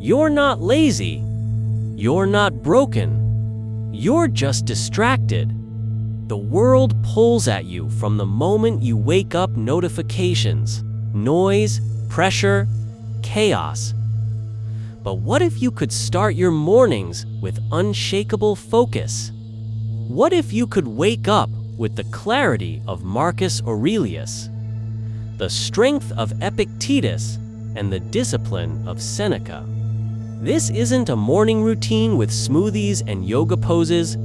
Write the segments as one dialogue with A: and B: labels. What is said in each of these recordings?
A: You're not lazy. You're not broken. You're just distracted. The world pulls at you from the moment you wake up. Notifications, noise, pressure, chaos. But what if you could start your mornings with unshakable focus? What if you could wake up with the clarity of Marcus Aurelius, the strength of Epictetus, and the discipline of Seneca? This isn't a morning routine with smoothies and yoga poses.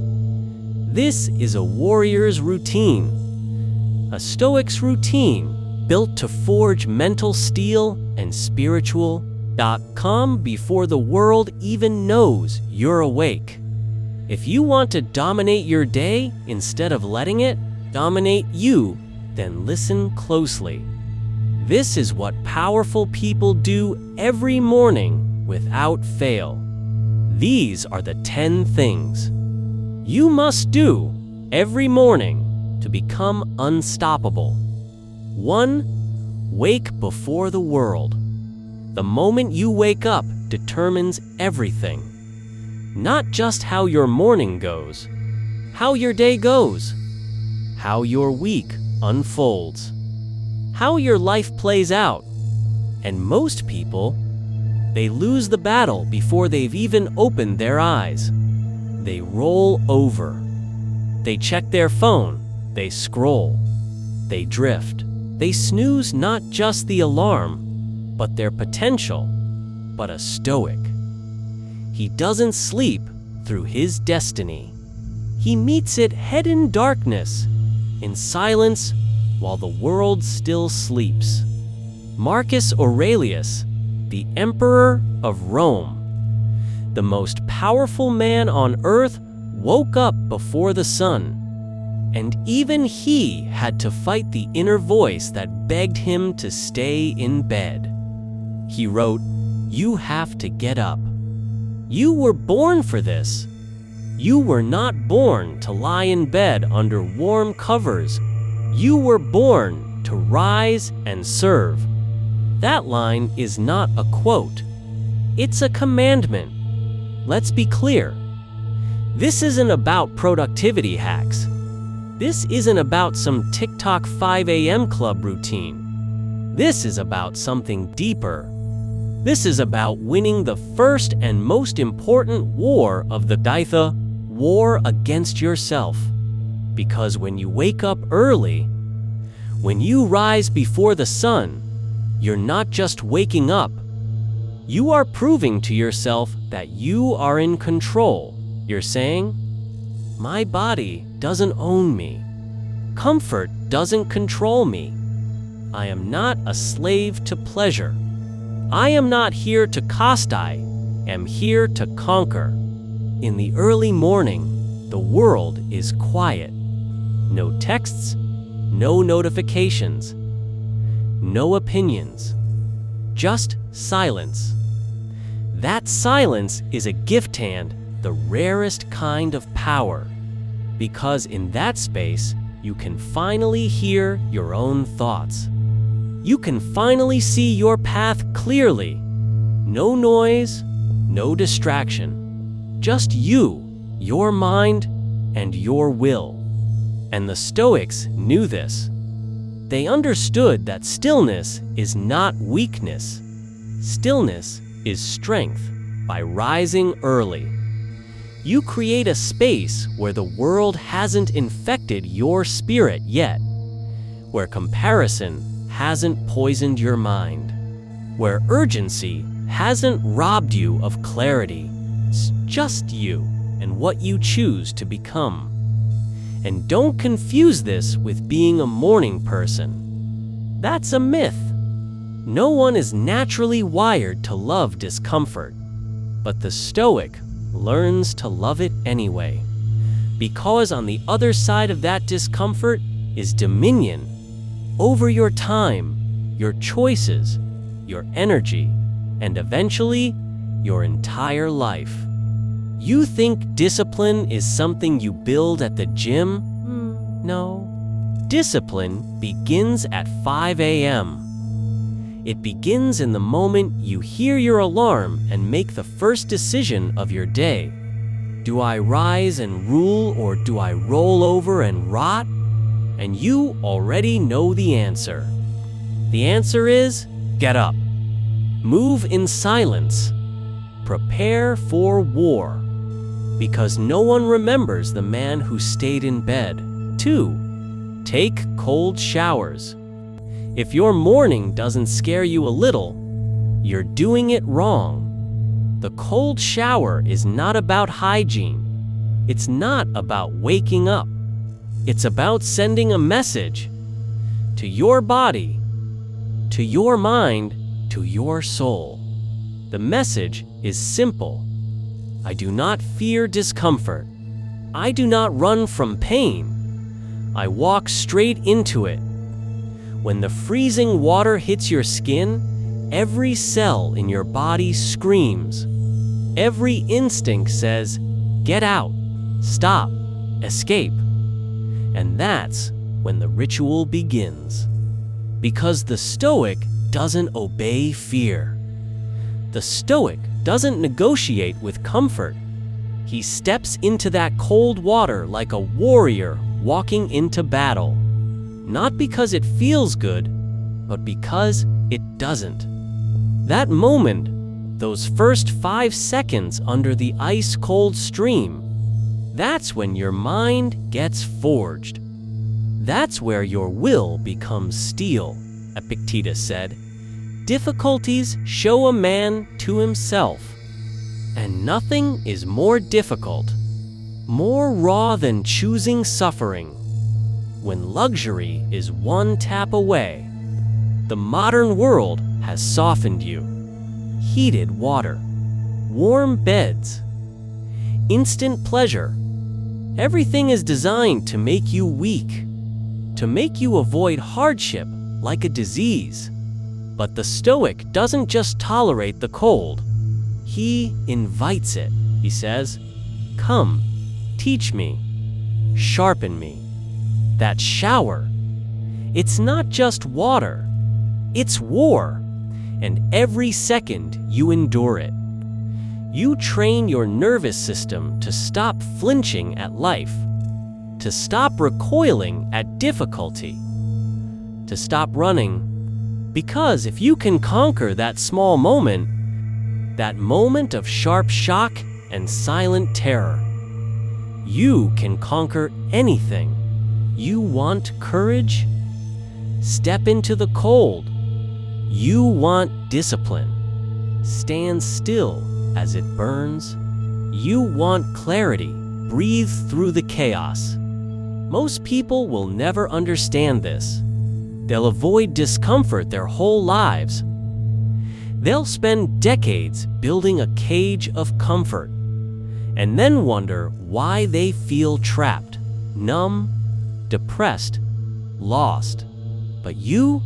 A: This is a warrior's routine, a Stoic's routine built to forge mental steel and spiritual calm before the world even knows you're awake. If you want to dominate your day instead of letting it dominate you, then listen closely. This is what powerful people do every morning without fail. These are the 10 things you must do every morning to become unstoppable. 1. Wake before the world. The moment you wake up determines everything. Not just how your morning goes, how your day goes, how your week unfolds, how your life plays out. And most people, they lose the battle before they've even opened their eyes. They roll over. They check their phone. They scroll. They drift. They snooze not just the alarm, but their potential. But a Stoic, he doesn't sleep through his destiny. He meets it head in darkness, in silence, while the world still sleeps. Marcus Aurelius, the Emperor of Rome, the most powerful man on earth, woke up before the sun. And even he had to fight the inner voice that begged him to stay in bed. He wrote, "You have to get up. You were born for this. You were not born to lie in bed under warm covers. You were born to rise and serve." That line is not a quote. It's a commandment. Let's be clear. This isn't about productivity hacks. This isn't about some TikTok 5 a.m. club routine. This is about something deeper. This is about winning the first and most important war of the Ditha, war against yourself. Because when you wake up early, when you rise before the sun, you're not just waking up. You are proving to yourself that you are in control. You're saying, "My body doesn't own me. Comfort doesn't control me. I am not a slave to pleasure. I am not here to cost, I am here to conquer." In the early morning, the world is quiet. No texts, no notifications, no opinions, just silence. That silence is a gift hand, the rarest kind of power, because in that space, you can finally hear your own thoughts. You can finally see your path clearly. No noise, no distraction. Just you, your mind, and your will. And the Stoics knew this. They understood that stillness is not weakness. Stillness is strength. By rising early, you create a space where the world hasn't infected your spirit yet, where comparison hasn't poisoned your mind, where urgency hasn't robbed you of clarity. It's just you and what you choose to become. And don't confuse this with being a morning person. That's a myth. No one is naturally wired to love discomfort, but the Stoic learns to love it anyway. Because on the other side of that discomfort is dominion over your time, your choices, your energy, and eventually, your entire life. You think discipline is something you build at the gym? No. Discipline begins at 5 a.m. It begins in the moment you hear your alarm and make the first decision of your day. Do I rise and rule, or do I roll over and rot? And you already know the answer. The answer is, get up. Move in silence. Prepare for war. Because no one remembers the man who stayed in bed. 2. Take cold showers. If your morning doesn't scare you a little, you're doing it wrong. The cold shower is not about hygiene. It's not about waking up. It's about sending a message to your body, to your mind, to your soul. The message is simple. I do not fear discomfort. I do not run from pain. I walk straight into it. When the freezing water hits your skin, every cell in your body screams. Every instinct says, get out, stop, escape. And that's when the ritual begins. Because the Stoic doesn't obey fear. The Stoic doesn't negotiate with comfort. He steps into that cold water like a warrior walking into battle. Not because it feels good, but because it doesn't. That moment, those first 5 seconds under the ice-cold stream, that's when your mind gets forged. That's where your will becomes steel, Epictetus said. Difficulties show a man to himself. And nothing is more difficult, more raw than choosing suffering. When luxury is one tap away, the modern world has softened you. Heated water, warm beds, instant pleasure. Everything is designed to make you weak, to make you avoid hardship like a disease. But the Stoic doesn't just tolerate the cold. He invites it. He says, come, teach me, sharpen me. That shower, it's not just water, it's war. And every second you endure it, you train your nervous system to stop flinching at life, to stop recoiling at difficulty, to stop running. Because if you can conquer that small moment, that moment of sharp shock and silent terror, you can conquer anything. You want courage? Step into the cold. You want discipline? Stand still as it burns. You want clarity? Breathe through the chaos. Most people will never understand this. They'll avoid discomfort their whole lives. They'll spend decades building a cage of comfort, and then wonder why they feel trapped, numb, depressed, lost. But you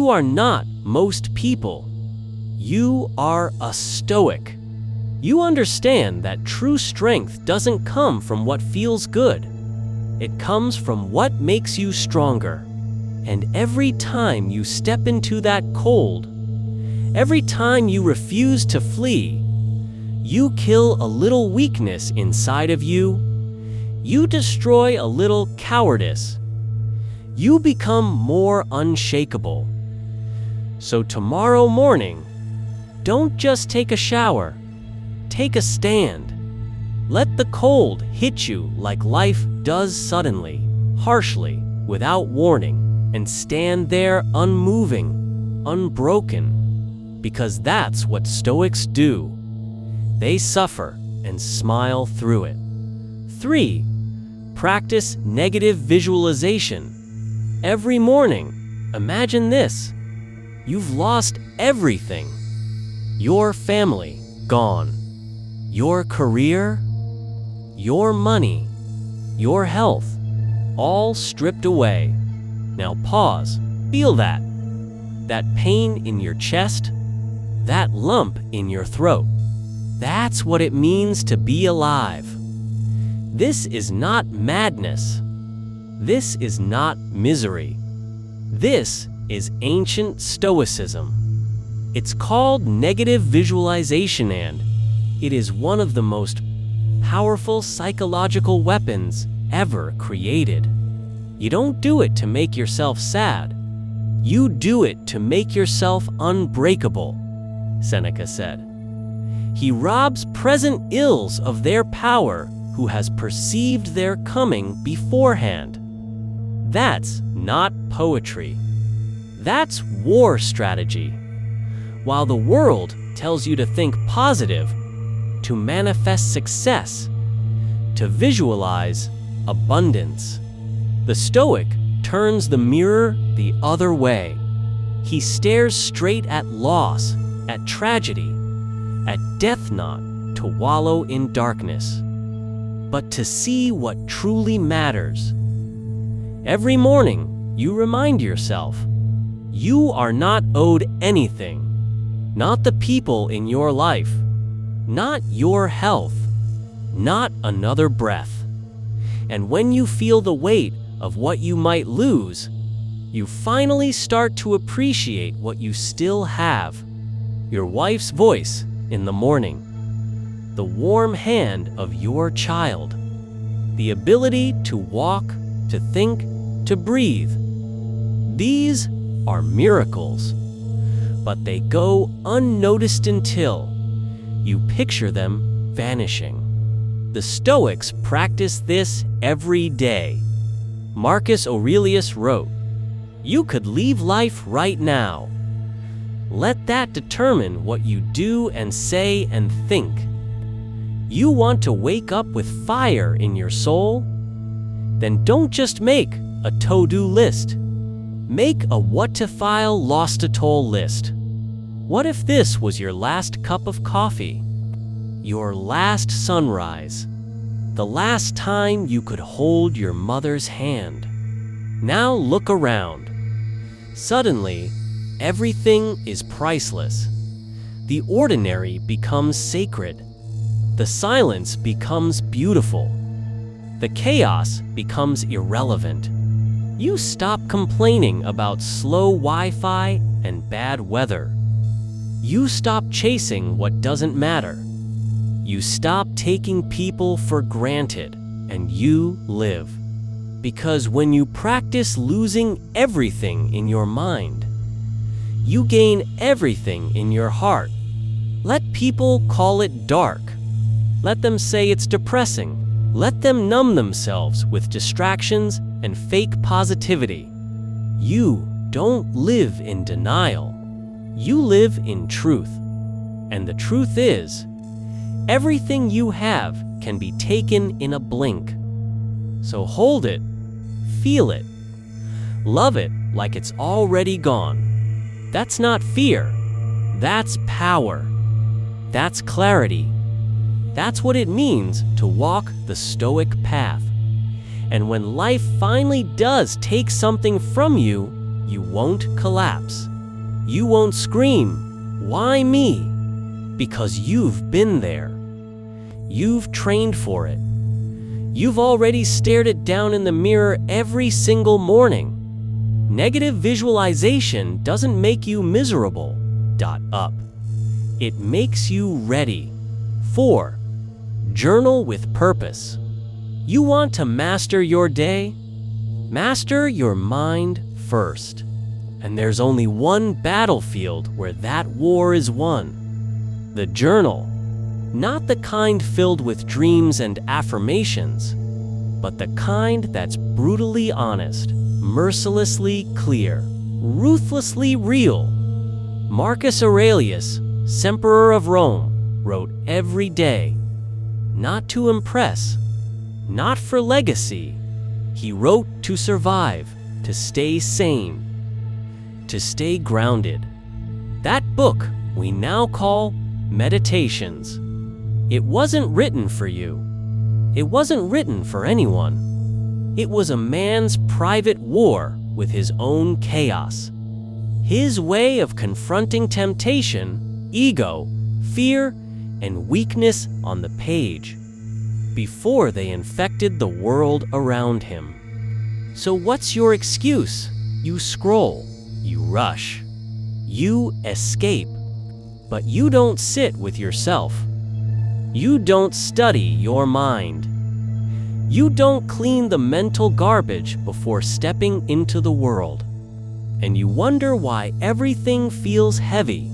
A: are not most people. You are a Stoic. You understand that true strength doesn't come from what feels good. It comes from what makes you stronger. And every time you step into that cold, every time you refuse to flee, you kill a little weakness inside of you. You destroy a little cowardice. You become more unshakable. So tomorrow morning, don't just take a shower. Take a stand. Let the cold hit you like life does suddenly, harshly, without warning, and stand there unmoving, unbroken, because that's what Stoics do. They suffer and smile through it. 3. Practice negative visualization. Every morning, imagine this. You've lost everything. Your family, gone. Your career, your money, your health, all stripped away. Now pause, feel that. That pain in your chest, that lump in your throat. That's what it means to be alive. This is not madness. This is not misery. This is ancient Stoicism. It's called negative visualization, and it is one of the most powerful psychological weapons ever created. You don't do it to make yourself sad. You do it to make yourself unbreakable, Seneca said. He robs present ills of their power who has perceived their coming beforehand. That's not poetry. That's war strategy. While the world tells you to think positive, to manifest success, to visualize abundance, the Stoic turns the mirror the other way. He stares straight at loss, at tragedy, at death, not to wallow in darkness, but to see what truly matters. Every morning, you remind yourself, you are not owed anything, not the people in your life, not your health, not another breath. And when you feel the weight of what you might lose, you finally start to appreciate what you still have. Your wife's voice in the morning, the warm hand of your child, the ability to walk, to think, to breathe. These are miracles, but they go unnoticed until you picture them vanishing. The Stoics practice this every day. Marcus Aurelius wrote, "You could leave life right now. Let that determine what you do and say and think. You want to wake up with fire in your soul? Then don't just make a to-do list. Make a what-to-file, lost-to-toll list. What if this was your last cup of coffee? Your last sunrise? The last time you could hold your mother's hand? Now look around. Suddenly, everything is priceless. The ordinary becomes sacred. The silence becomes beautiful. The chaos becomes irrelevant. You stop complaining about slow Wi-Fi and bad weather. You stop chasing what doesn't matter. You stop taking people for granted, and you live. Because when you practice losing everything in your mind, you gain everything in your heart. Let people call it dark. Let them say it's depressing. Let them numb themselves with distractions and fake positivity. You don't live in denial. You live in truth. And the truth is, everything you have can be taken in a blink. So hold it, feel it, love it like it's already gone. That's not fear. That's power. That's clarity. That's what it means to walk the Stoic path. And when life finally does take something from you, you won't collapse. You won't scream, "Why me?" Because you've been there. You've trained for it. You've already stared it down in the mirror every single morning. Negative visualization doesn't make you miserable. It makes you ready. 4. Journal with purpose. You want to master your day? Master your mind first. And there's only one battlefield where that war is won. The journal. Not the kind filled with dreams and affirmations, but the kind that's brutally honest, mercilessly clear, ruthlessly real. Marcus Aurelius, Emperor of Rome, wrote every day, not to impress, not for legacy. He wrote to survive, to stay sane, to stay grounded. That book we now call Meditations. It wasn't written for you. It wasn't written for anyone. It was a man's private war with his own chaos. His way of confronting temptation, ego, fear, and weakness on the page before they infected the world around him. So what's your excuse? You scroll, you rush. You escape, but you don't sit with yourself. You don't study your mind. You don't clean the mental garbage before stepping into the world. And you wonder why everything feels heavy,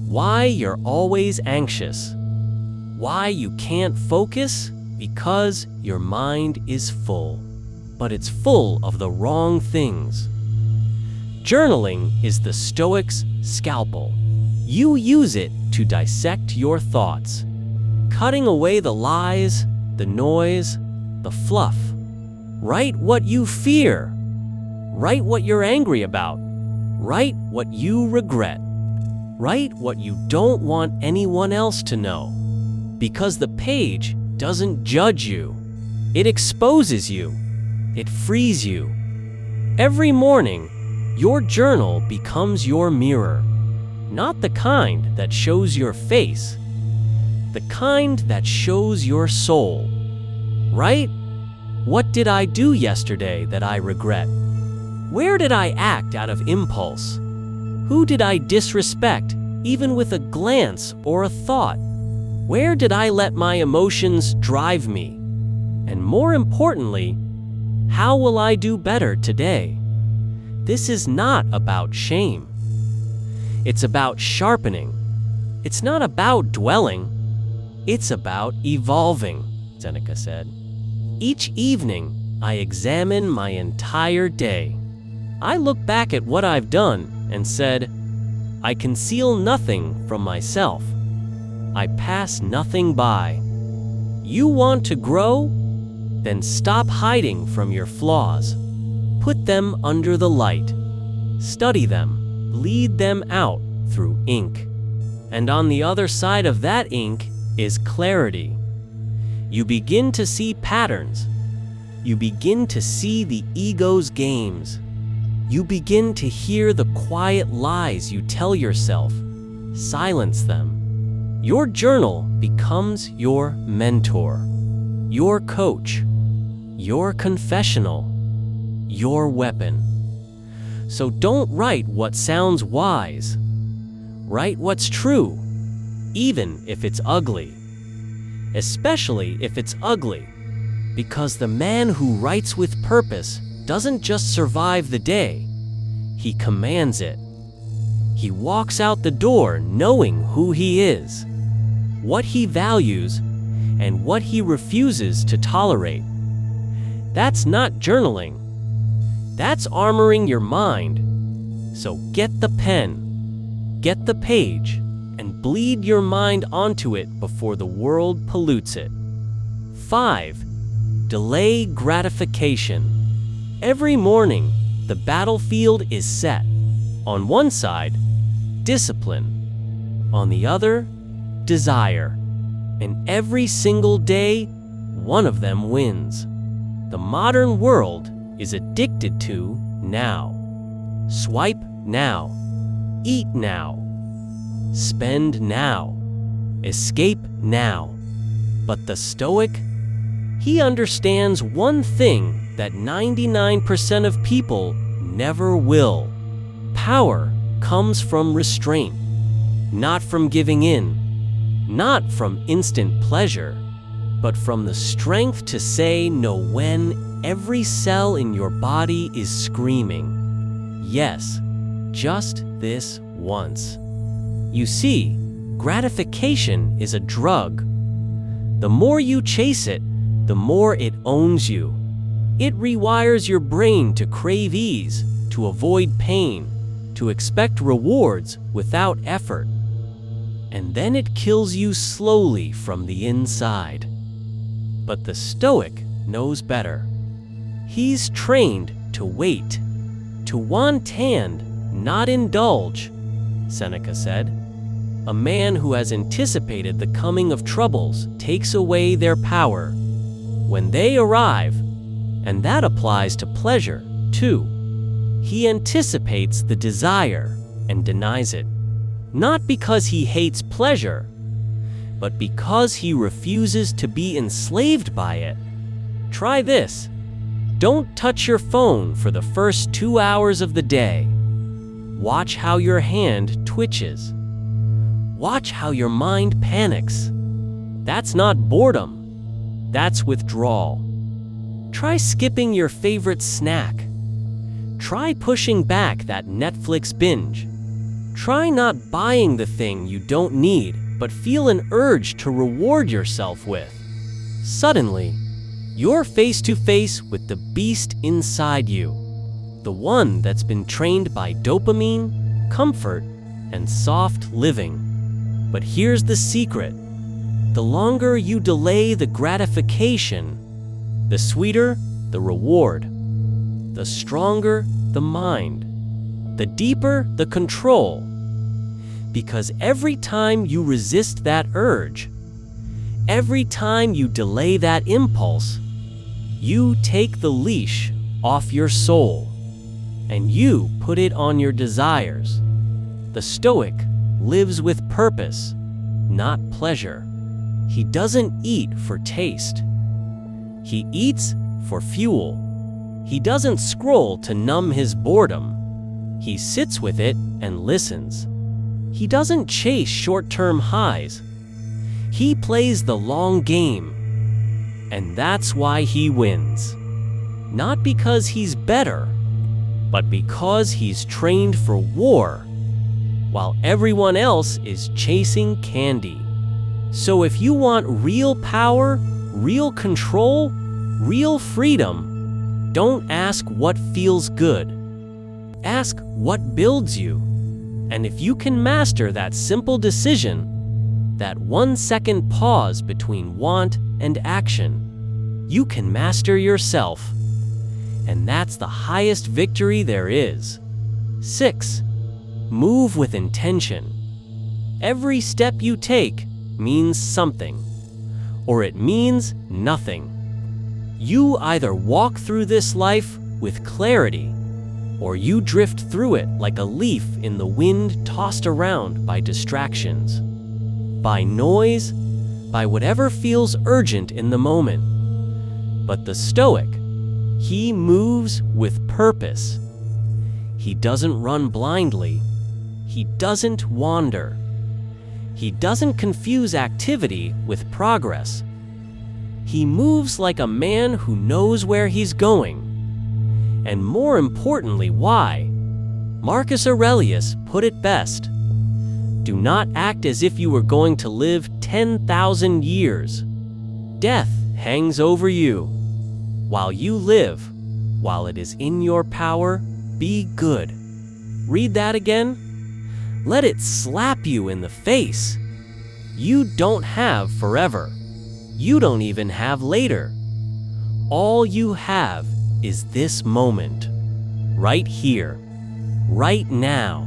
A: why you're always anxious, why you can't focus, because your mind is full, but it's full of the wrong things. Journaling is the Stoics' scalpel. You use it to dissect your thoughts, cutting away the lies, the noise, the fluff. Write what you fear. Write what you're angry about. Write what you regret. Write what you don't want anyone else to know. Because the page doesn't judge you. It exposes you. It frees you. Every morning, your journal becomes your mirror. Not the kind that shows your face, the kind that shows your soul. Right? What did I do yesterday that I regret? Where did I act out of impulse? Who did I disrespect, even with a glance or a thought? Where did I let my emotions drive me? And more importantly, how will I do better today? This is not about shame. It's about sharpening. It's not about dwelling. It's about evolving, Seneca said. Each evening, I examine my entire day. I look back at what I've done and said, I conceal nothing from myself. I pass nothing by. You want to grow? Then stop hiding from your flaws. Put them under the light. Study them. Bleed them out through ink. And on the other side of that ink is clarity. You begin to see patterns. You begin to see the ego's games. You begin to hear the quiet lies you tell yourself. Silence them. Your journal becomes your mentor, your coach, your confessional, your weapon. So don't write what sounds wise. Write what's true, even if it's ugly. Especially if it's ugly, because the man who writes with purpose doesn't just survive the day, he commands it. He walks out the door knowing who he is, what he values, and what he refuses to tolerate. That's not journaling. That's armoring your mind. So get the pen, get the page, and bleed your mind onto it before the world pollutes it. 5. Delay gratification. Every morning, the battlefield is set. On one side, discipline. On the other, desire. And every single day, one of them wins. The modern world is addicted to now. Swipe now. Eat now. Spend now. Escape now. But the Stoic, he understands one thing that 99% of people never will. Power comes from restraint, not from giving in. Not from instant pleasure, but from the strength to say no when every cell in your body is screaming, yes, just this once. You see, gratification is a drug. The more you chase it, the more it owns you. It rewires your brain to crave ease, to avoid pain, to expect rewards without effort. And then it kills you slowly from the inside. But the Stoic knows better. He's trained to wait, to want and not indulge, Seneca said. A man who has anticipated the coming of troubles takes away their power when they arrive, and that applies to pleasure, too. He anticipates the desire and denies it. Not because he hates pleasure, but because he refuses to be enslaved by it. Try this. Don't touch your phone for the first 2 hours of the day. Watch how your hand twitches. Watch how your mind panics. That's not boredom. That's withdrawal. Try skipping your favorite snack. Try pushing back that Netflix binge. Try not buying the thing you don't need but feel an urge to reward yourself with. Suddenly, you're face to face with the beast inside you, the one that's been trained by dopamine, comfort, and soft living. But here's the secret. The longer you delay the gratification, the sweeter the reward, the stronger the mind, the deeper the control. Because every time you resist that urge, every time you delay that impulse, you take the leash off your soul and you put it on your desires. The Stoic lives with purpose, not pleasure. He doesn't eat for taste. He eats for fuel. He doesn't scroll to numb his boredom. He sits with it and listens. He doesn't chase short-term highs. He plays the long game. And that's why he wins. Not because he's better, but because he's trained for war, while everyone else is chasing candy. So if you want real power, real control, real freedom, don't ask what feels good. Ask what builds you. And if you can master that simple decision, that 1-second pause between want and action, you can master yourself. And that's the highest victory there is. 6. Move with intention. Every step you take means something, or it means nothing. You either walk through this life with clarity, or you drift through it like a leaf in the wind tossed around by distractions, by noise, by whatever feels urgent in the moment. But the Stoic, he moves with purpose. He doesn't run blindly. He doesn't wander. He doesn't confuse activity with progress. He moves like a man who knows where he's going. And more importantly, why? Marcus Aurelius put it best. Do not act as if you were going to live 10,000 years. Death hangs over you. While you live, while it is in your power, be good. Read that again. Let it slap you in the face. You don't have forever. You don't even have later. All you have is this moment, right here, right now.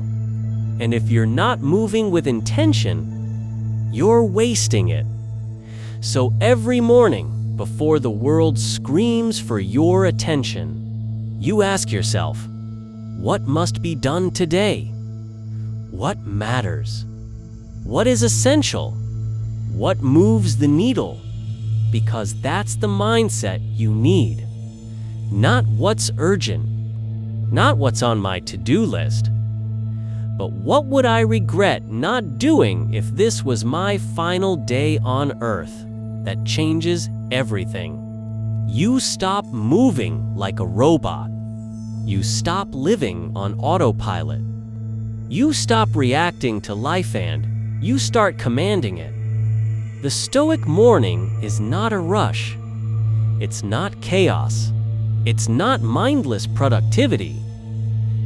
A: And if you're not moving with intention, you're wasting it. So every morning, before the world screams for your attention, you ask yourself, what must be done today? What matters? What is essential? What moves the needle? Because that's the mindset you need. Not what's urgent, not what's on my to-do list, but what would I regret not doing if this was my final day on Earth that changes everything. You stop moving like a robot. You stop living on autopilot. You stop reacting to life and you start commanding it. The Stoic morning is not a rush. It's not chaos. It's not mindless productivity.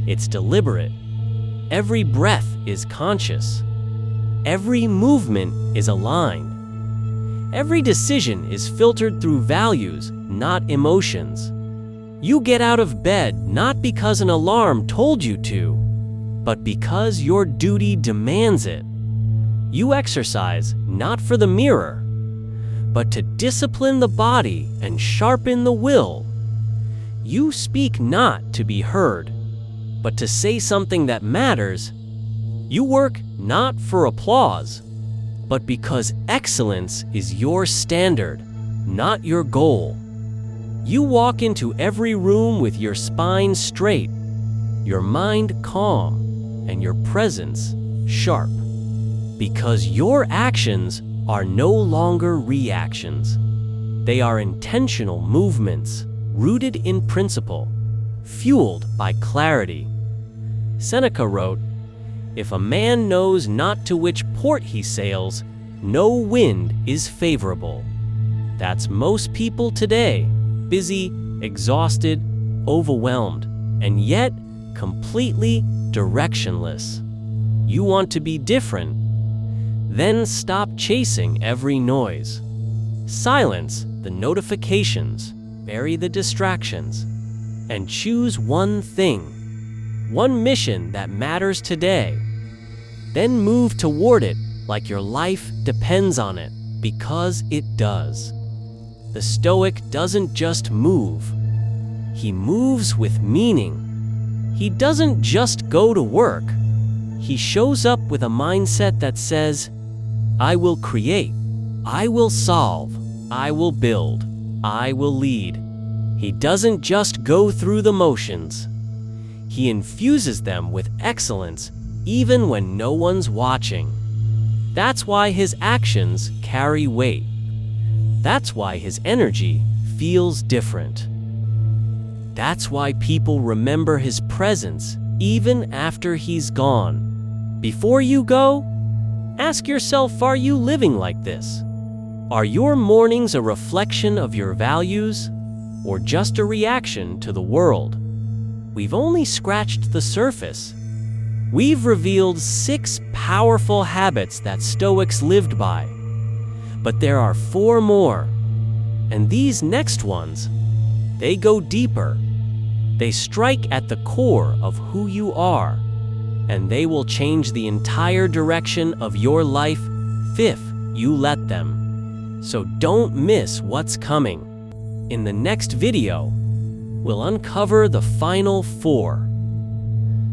A: It's deliberate. Every breath is conscious. Every movement is aligned. Every decision is filtered through values, not emotions. You get out of bed not because an alarm told you to, but because your duty demands it. You exercise not for the mirror, but to discipline the body and sharpen the will. You speak not to be heard, but to say something that matters. You work not for applause, but because excellence is your standard, not your goal. You walk into every room with your spine straight, your mind calm, and your presence sharp. Because your actions are no longer reactions. They are intentional movements rooted in principle, fueled by clarity. Seneca wrote, "If a man knows not to which port he sails, no wind is favorable." That's most people today, busy, exhausted, overwhelmed, and yet completely directionless. You want to be different? Then stop chasing every noise. Silence the notifications, bury the distractions, and choose one thing, one mission that matters today. Then move toward it like your life depends on it, because it does. The Stoic doesn't just move. He moves with meaning. He doesn't just go to work. He shows up with a mindset that says, I will create, I will solve, I will build, I will lead. He doesn't just go through the motions. He infuses them with excellence even when no one's watching. That's why his actions carry weight. That's why his energy feels different. That's why people remember his presence even after he's gone. Before you go, ask yourself, are you living like this? Are your mornings a reflection of your values, or just a reaction to the world? We've only scratched the surface. We've revealed 6 powerful habits that Stoics lived by. But there are 4 more, and these next ones, they go deeper. They strike at the core of who you are, and they will change the entire direction of your life if you let them. So don't miss what's coming. In the next video, we'll uncover the final 4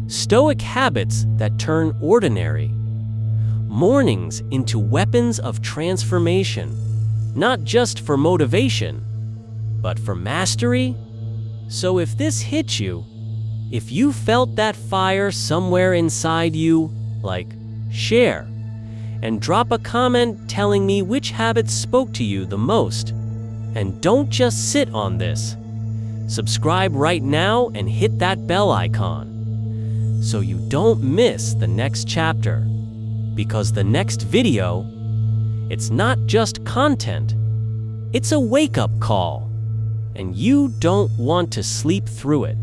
A: Stoic habits that turn ordinary mornings into weapons of transformation, not just for motivation, but for mastery. So if this hit you, if you felt that fire somewhere inside you, share and drop a comment telling me which habits spoke to you the most. And don't just sit on this. Subscribe right now and hit that bell icon so you don't miss the next chapter. Because the next video, it's not just content, it's a wake-up call, and you don't want to sleep through it.